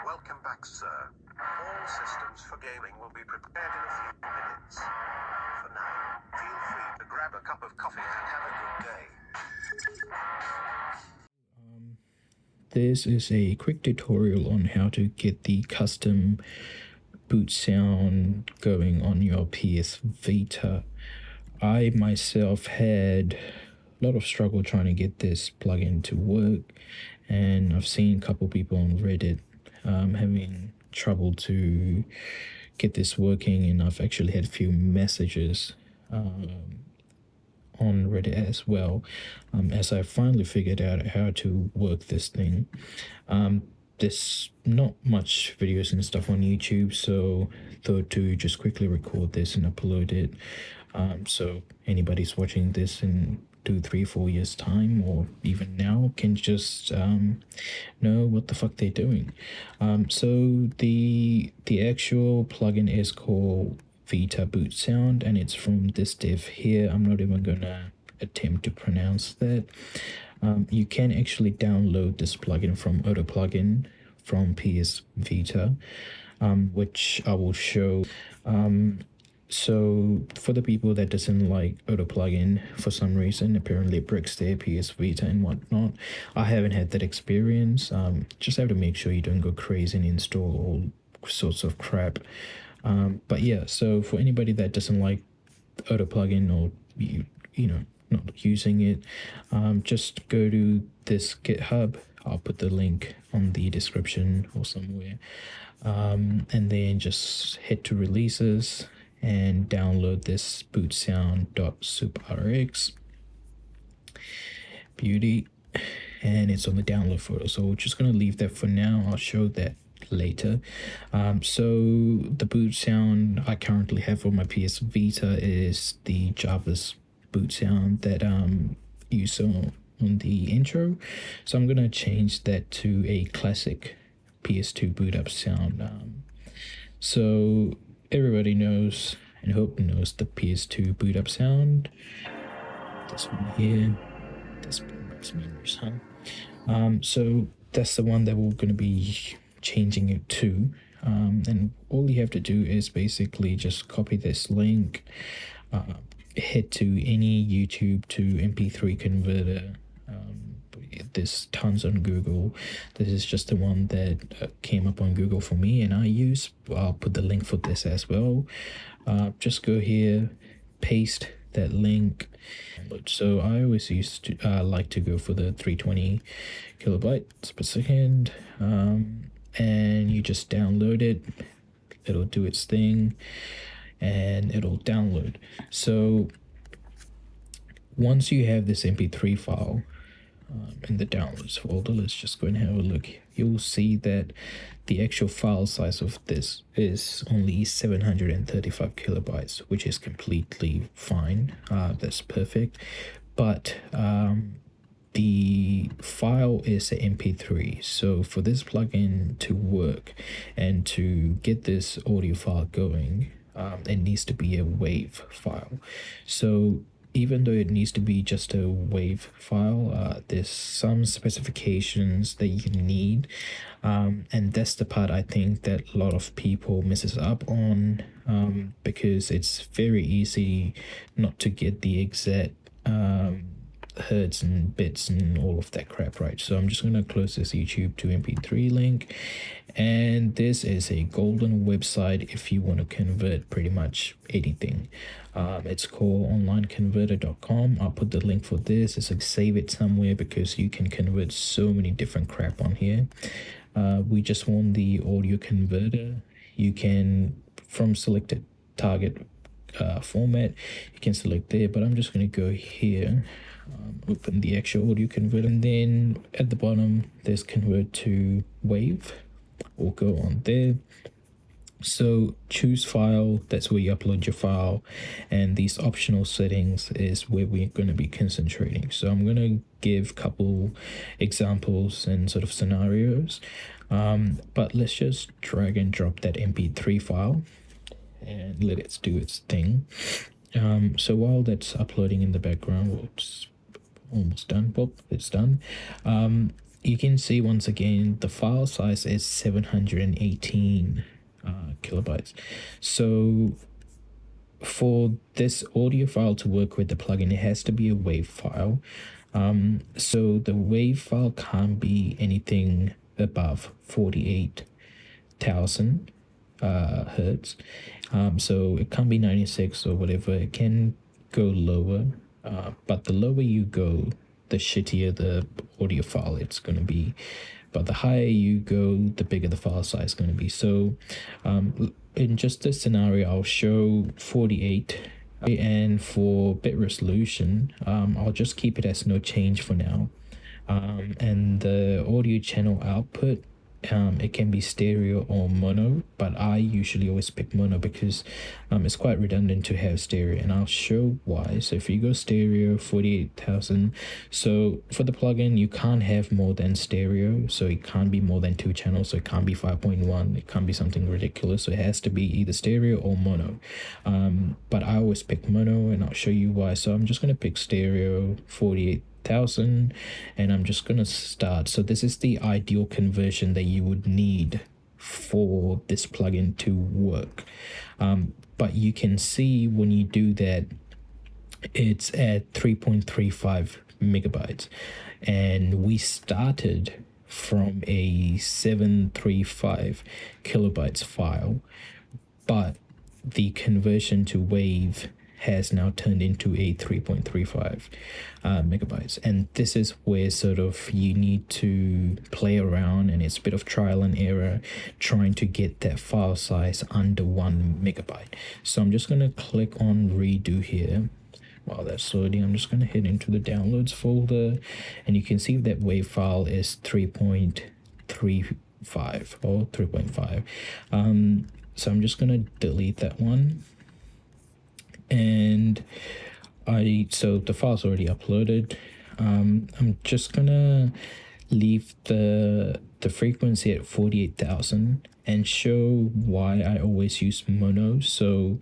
Welcome back, sir. All systems for gaming will be prepared in a few minutes. For now, feel free to grab a cup of coffee and have a good day. This is a quick tutorial on how to get the custom boot sound going on your PS Vita. I myself had a lot of struggle trying to get this plugin to work, and I've seen a couple people on Reddit having trouble to get this working, and I've actually had a few messages on Reddit as well, as I finally figured out how to work this thing. There's not much videos and stuff on YouTube, so thought to just quickly record this and upload it. So anybody's watching this in 2, 3, 4 years time, or even now, can just know what the fuck they're doing. So the actual plugin is called Vita-BootSound, and it's from this dev here. I'm not even gonna attempt to pronounce that. You can actually download this plugin from Auto Plugin from PS Vita, which I will show. So for the people that doesn't like Auto Plugin for some reason, apparently it breaks their PS Vita and whatnot. I haven't had that experience. Just have to make sure you don't go crazy and install all sorts of crap. But yeah, so for anybody that doesn't like Auto Plugin, or you know, not using it, just go to this GitHub. I'll put the link on the description or somewhere, and then just head to releases and download this bootsound.suprx beauty, and it's on the download photo. So we're just gonna leave that for now. I'll show that later. So the boot sound I currently have for my PS Vita is the Java's boot sound that you saw on the intro. So I'm gonna change that to a classic PS2 boot up sound. So everybody knows and hope knows the PS2 boot up sound. This one here, this brings memories, huh? So that's the one that we're gonna be changing it to, and all you have to do is basically just copy this link, head to any YouTube to MP3 converter. There's tons on Google. This is just the one that came up on Google for me and I use. I'll put the link for this as well. Just go here, paste that link. So I always used to like to go for the 320 kilobytes per second, and you just download it. It'll do its thing and it'll download. So once you have this MP3 file in the downloads folder, let's just go and have a look. You'll see that the actual file size of this is only 735 kilobytes, which is completely fine. That's perfect. But the file is an MP3. So for this plugin to work and to get this audio file going, it needs to be a WAV file. So even though it needs to be just a WAV file, there's some specifications that you need, and that's the part I think that a lot of people misses up on, because it's very easy not to get the exact hertz and bits and all of that crap, right? So I'm just going to close this YouTube to MP3 link, and this is a golden website if you want to convert pretty much anything. It's called onlineconverter.com. I'll put the link for this. It's like save it somewhere, because you can convert so many different crap on here. We just want the audio converter. You can, from selected target format, you can select there, but I'm just going to go here, open the actual audio converter, and then at the bottom there's convert to WAV, or go on there. So choose file, that's where you upload your file, and these optional settings is where we're going to be concentrating. So I'm going to give a couple examples and sort of scenarios, but let's just drag and drop that MP3 file and let it do its thing. So while that's uploading in the background, well, it's almost done. Well, it's done. you can see once again the file size is 718 kilobytes. So for this audio file to work with the plugin, it has to be a WAV file. So the WAV file can't be anything above 48,000 hertz. So it can't be 96 or whatever. It can go lower, but the lower you go, the shittier the audio file it's going to be. But the higher you go, the bigger the file size is going to be. So in just this scenario, I'll show 48, and for bit resolution, I'll just keep it as no change for now. And the audio channel output, it can be stereo or mono, but I usually always pick mono because it's quite redundant to have stereo, and I'll show why. So if you go stereo, 48,000. So for the plugin, you can't have more than stereo, so it can't be more than 2 channels, so it can't be 5.1, it can't be something ridiculous, so it has to be either stereo or mono. But I always pick mono, and I'll show you why. So I'm just going to pick stereo, 48,000, and I'm just gonna start. So this is the ideal conversion that you would need for this plugin to work, but you can see when you do that, it's at 3.35 megabytes, and we started from a 735 kilobytes file, but the conversion to WAV has now turned into a 3.35 megabytes, and this is where sort of you need to play around, and it's a bit of trial and error trying to get that file size under 1 megabyte. So I'm just going to click on redo here. While that's loading, I'm just going to head into the downloads folder, and you can see that WAV file is 3.35 or 3.5. So I'm just going to delete that one. And so the file's already uploaded. I'm just gonna leave the frequency at 48,000 and show why I always use mono. So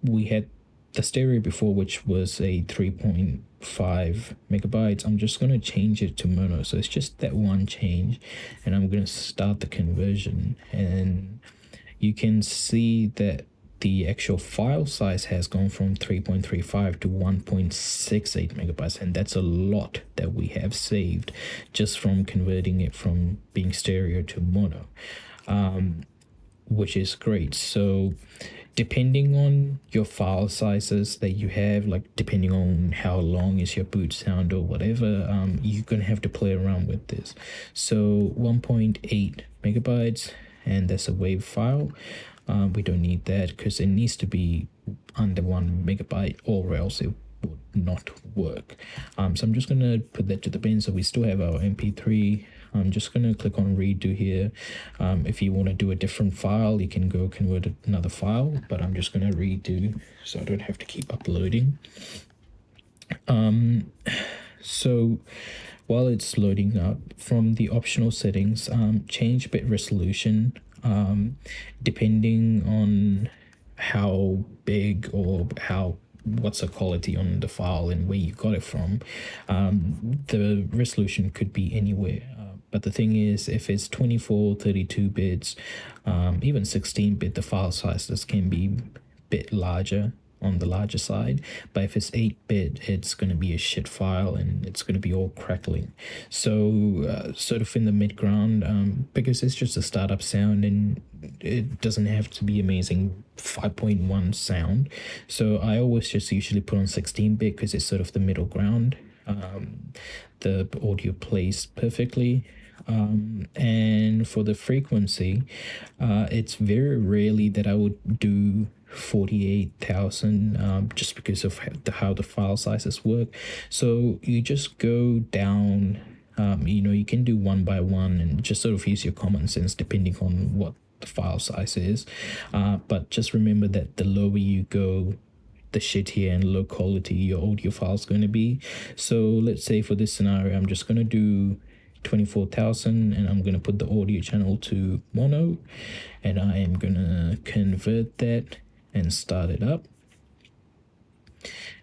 we had the stereo before, which was a 3.5 megabytes. I'm just gonna change it to mono, so it's just that one change, and I'm gonna start the conversion, and you can see that the actual file size has gone from 3.35 to 1.68 megabytes, and that's a lot that we have saved just from converting it from being stereo to mono, which is great. So depending on your file sizes that you have, like depending on how long is your boot sound or whatever, you're gonna have to play around with this. So 1.8 megabytes, and that's a WAV file. We don't need that because it needs to be under 1 megabyte, or else it would not work. So I'm just going to put that to the bin. So we still have our MP3. I'm just going to click on redo here. If you want to do a different file, you can go convert another file, but I'm just going to redo so I don't have to keep uploading. So while it's loading up, from the optional settings, change bit resolution. Depending on how big or what's the quality on the file and where you got it from, the resolution could be anywhere. But the thing is, if it's 24, 32 bits, even 16-bit, the file sizes can be a bit larger, on the larger side. But if it's 8-bit, it's going to be a shit file, and it's going to be all crackling. So sort of in the mid ground, because it's just a startup sound and it doesn't have to be amazing 5.1 sound, so I always just usually put on 16-bit because it's sort of the middle ground. The audio plays perfectly. And for the frequency, it's very rarely that I would do 48,000, just because of how the file sizes work. So you just go down, you can do one by one and just sort of use your common sense depending on what the file size is. But just remember that the lower you go, the shittier and low quality your audio file is going to be. So let's say for this scenario, I'm just going to do 24,000, and I'm going to put the audio channel to mono, and I am going to convert that and start it up.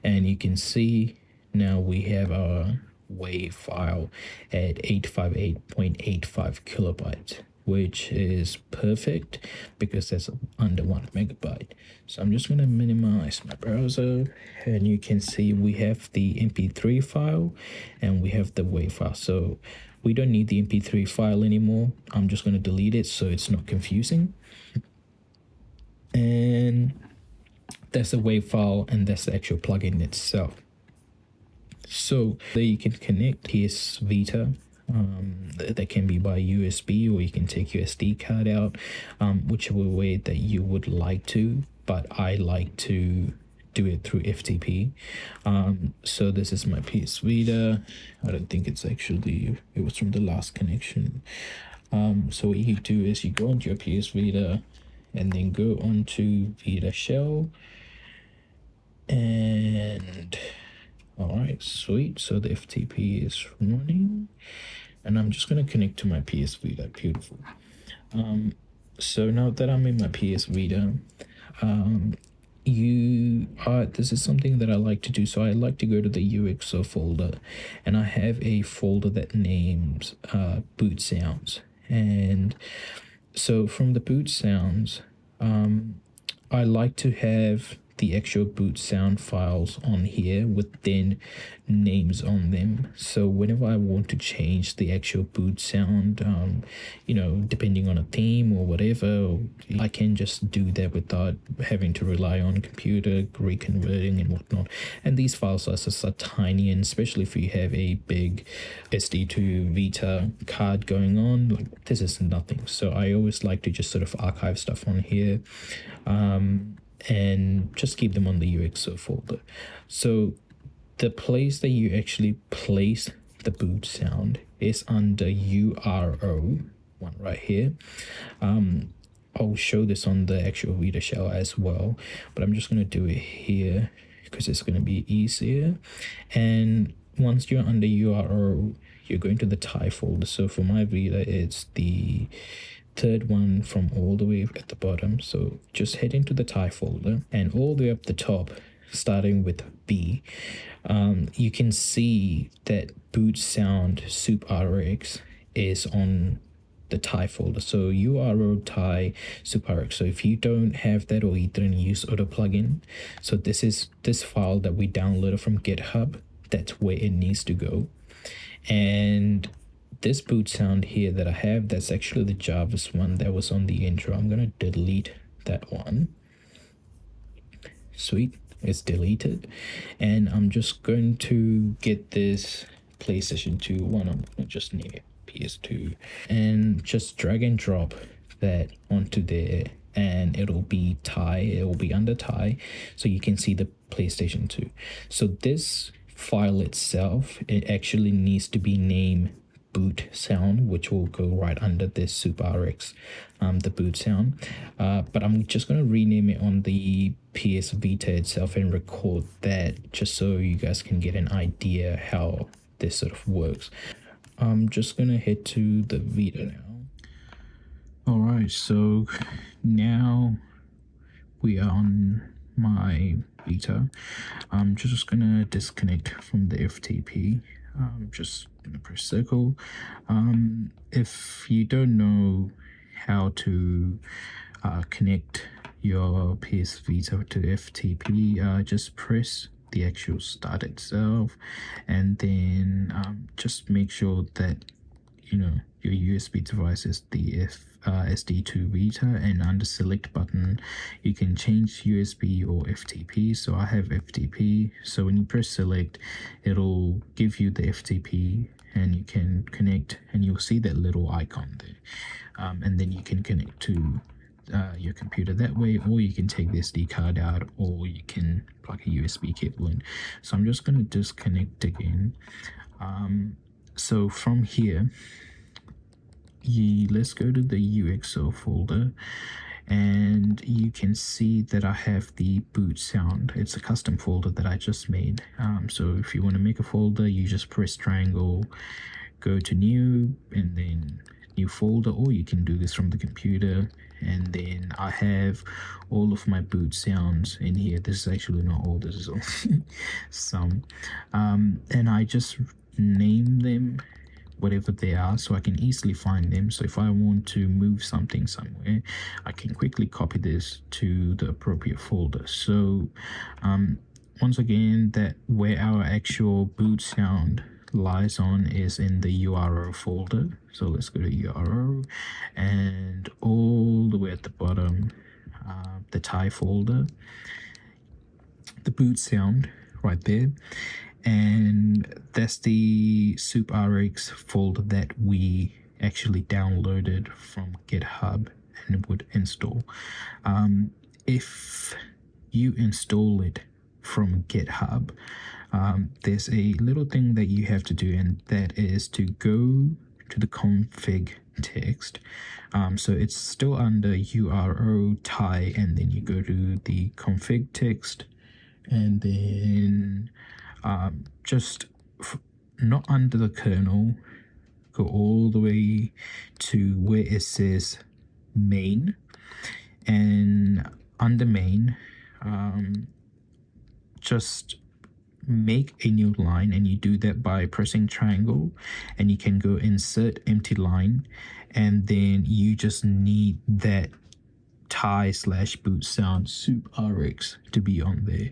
And you can see now we have our WAV file at 858.85 kilobytes, which is perfect because that's under 1 MB. So I'm just going to minimize my browser, and you can see we have the MP3 file and we have the WAV file. So we don't need the MP3 file anymore. I'm just going to delete it so it's not confusing. And that's the WAV file, and that's the actual plugin itself. So there you can connect PS Vita. That can be by USB, or you can take your SD card out, whichever way that you would like to, but I like to do it through FTP. So this is my PS Vita. I don't think it's actually, it was from the last connection. So what you do is you go onto your PS Vita and then go onto Vita Shell, and all right, sweet. So the FTP is running, and I'm just going to connect to my PS Vita. Beautiful. So now that I'm in my PS Vita, this is something that I like to do. So I like to go to the UXO folder, and I have a folder that names boot sounds. And so from the boot sounds, I like to have the actual boot sound files on here with then names on them. So whenever I want to change the actual boot sound, depending on a theme or whatever, I can just do that without having to rely on computer reconverting and whatnot. And these file sizes are tiny, and especially if you have a big SD2 Vita card going on, like this is nothing. So I always like to just sort of archive stuff on here. And just keep them on the UXO folder. So the place that you actually place the boot sound is under URO, one right here. I'll show this on the actual Vita shell as well, but I'm just going to do it here because it's going to be easier. And once you're under URO, you're going to the Thai folder. So for my Vita, it's the third one from all the way at the bottom. So just head into the Thai folder, and all the way up the top, starting with B, you can see that boot sound soup RX is on the Thai folder. So URO Thai soup RX. So if you don't have that, or you didn't use auto plugin, so this is this file that we downloaded from GitHub. That's where it needs to go. And this boot sound here that I have, that's actually the Jarvis one that was on the intro. I'm going to delete that one. Sweet, it's deleted. And I'm just going to get this PlayStation 2 one. I'm going to just name it PS2 and just drag and drop that onto there, and it'll be Thai. It will be under Thai, so you can see the PlayStation 2. So this file itself, it actually needs to be named boot sound, which will go right under this Super RX, the boot sound. But I'm just going to rename it on the PS Vita itself and record that, just so you guys can get an idea how this sort of works. I'm just going to head to the Vita now. All right, so now we are on my Vita. I'm just going to disconnect from the FTP. Just gonna press circle. If you don't know how to connect your PS Vita to FTP, just press the actual start itself, and then just make sure that your USB device is the SD2 Vita, and under select button you can change USB or FTP. So I have FTP, so when you press select, it'll give you the FTP and you can connect, and you'll see that little icon there, and then you can connect to your computer that way, or you can take the SD card out, or you can plug a USB cable in. So I'm just going to disconnect again. So from here, let's go to the UXO folder, and you can see that I have the boot sound. It's a custom folder that I just made. So if you want to make a folder, you just press triangle, go to new, and then new folder, or you can do this from the computer. And then I have all of my boot sounds in here. This is actually not all, this is all some. And I just name them whatever they are so I can easily find them. So if I want to move something somewhere, I can quickly copy this to the appropriate folder. So once again, that where our actual boot sound lies on is in the URL folder. So let's go to URL, and all the way at the bottom, the Thai folder, the boot sound right there. And that's the SoupRx folder that we actually downloaded from GitHub and would install. If you install it from GitHub, there's a little thing that you have to do, and that is to go to the config text. So it's still under URL Thai, and then you go to the config text, and then just not under the kernel, go all the way to where it says main, and under main, just make a new line, and you do that by pressing triangle, and you can go insert empty line, and then you just need that Thai/BootSound SoupRx to be on there.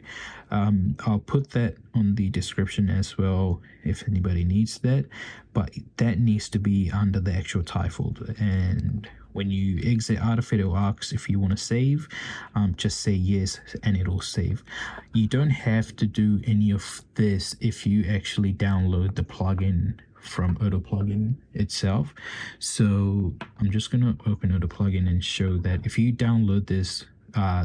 I'll put that on the description as well if anybody needs that, but that needs to be under the actual Thai folder. And when you exit out of it, it'll ask if you want to save. Just say yes, and it'll save. You don't have to do any of this if you actually download the plugin from Auto Plugin itself. So I'm just going to open Auto Plugin and show that if you download this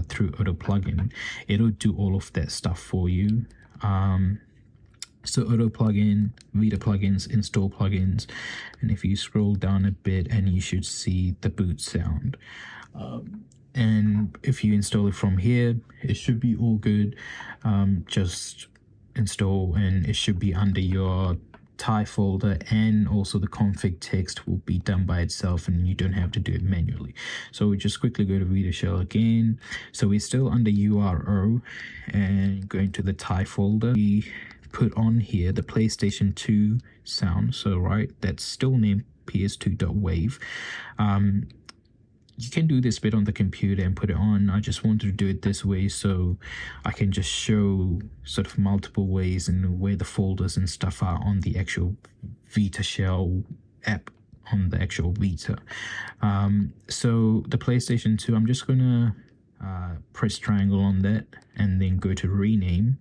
through Auto Plugin, it'll do all of that stuff for you. So Auto Plugin, Vita plugins, install plugins, and if you scroll down a bit, and you should see the boot sound. And if you install it from here, it should be all good. Just install, and it should be under your Thai folder, and also the config text will be done by itself, and you don't have to do it manually. So we just quickly go to Vita shell again. So we're still under URL, and going to the Thai folder, we put on here the PlayStation 2 sound. So right, that's still named ps2.wave. You can do this bit on the computer and put it on. I just wanted to do it this way so I can just show sort of multiple ways and where the folders and stuff are on the actual Vita shell app on the actual Vita. So the PlayStation 2, I'm just gonna press triangle on that and then go to rename,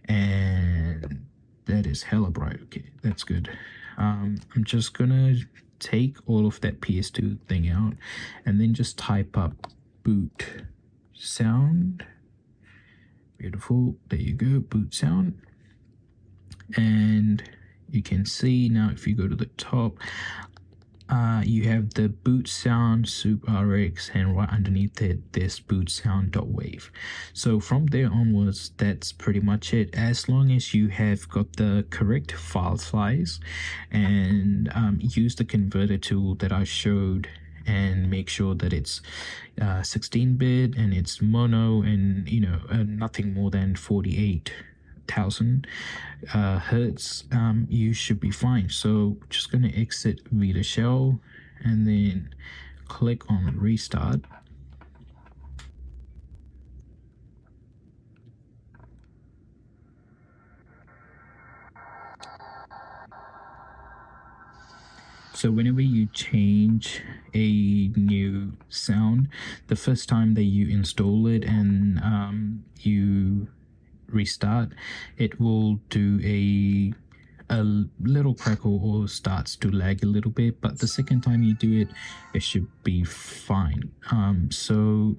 and that is hella bright. Okay, that's good. I'm just gonna take all of that PS2 thing out, and then just type up boot sound. Beautiful. There you go, boot sound. And you can see now, if you go to the top, you have the boot sound SoupRx, and right underneath it, this boot sound.wave. So from there onwards, that's pretty much it. As long as you have got the correct file size, and use the converter tool that I showed, and make sure that it's 16-bit and it's mono, and nothing more than 48,000 hertz, you should be fine. So just going to exit Vita shell and then click on restart. So whenever you change a new sound, the first time that you install it and you restart, it will do a little crackle or starts to lag a little bit, but the second time you do it, it should be fine. So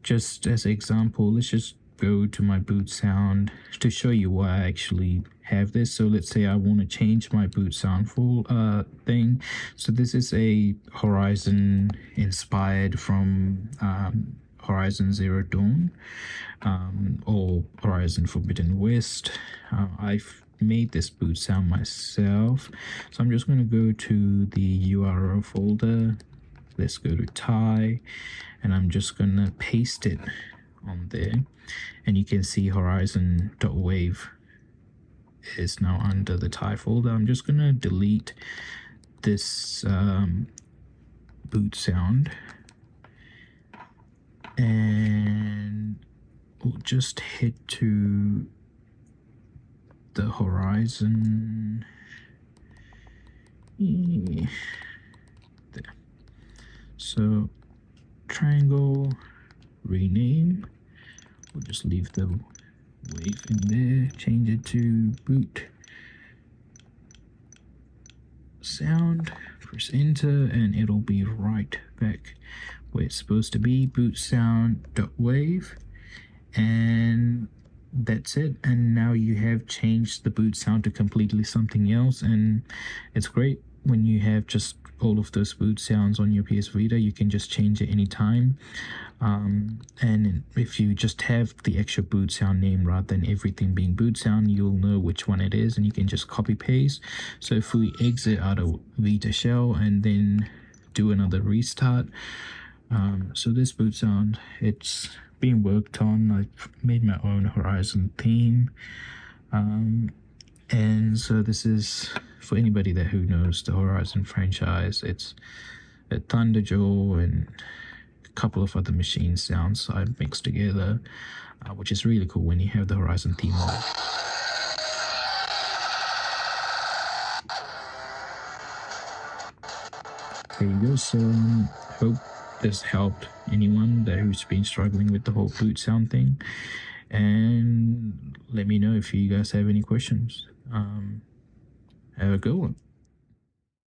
just as an example, let's just go to my boot sound to show you why I actually have this. So let's say I want to change my boot sound full thing. So this is a Horizon inspired from Horizon Zero Dawn, or Horizon Forbidden West. I've made this boot sound myself, so I'm just going to go to the URL folder. Let's go to Thai, and I'm just going to paste it on there, and you can see Horizon.wave is now under the Thai folder. I'm just gonna delete this boot sound, and we'll just head to the Horizon. There. So triangle, rename. We'll just leave the wave in there, change it to boot sound, press enter, and it'll be right back where it's supposed to be, boot sound.wave, and that's it. And now you have changed the boot sound to completely something else, and it's great when you have just all of those boot sounds on your PS Vita. You can just change it anytime. And if you just have the extra boot sound name rather than everything being boot sound, you'll know which one it is, and you can just copy paste. So if we exit out of Vita shell and then do another restart, so this boot sound, it's being worked on. I've made my own Horizon theme, and so this is for anybody that who knows the Horizon franchise. It's a Thunderjaw and a couple of other machine sounds I've mixed together, which is really cool when you have the Horizon theme on. There you go. So hope this helped anyone that who's been struggling with the whole boot sound thing, and let me know if you guys have any questions. Have a good one.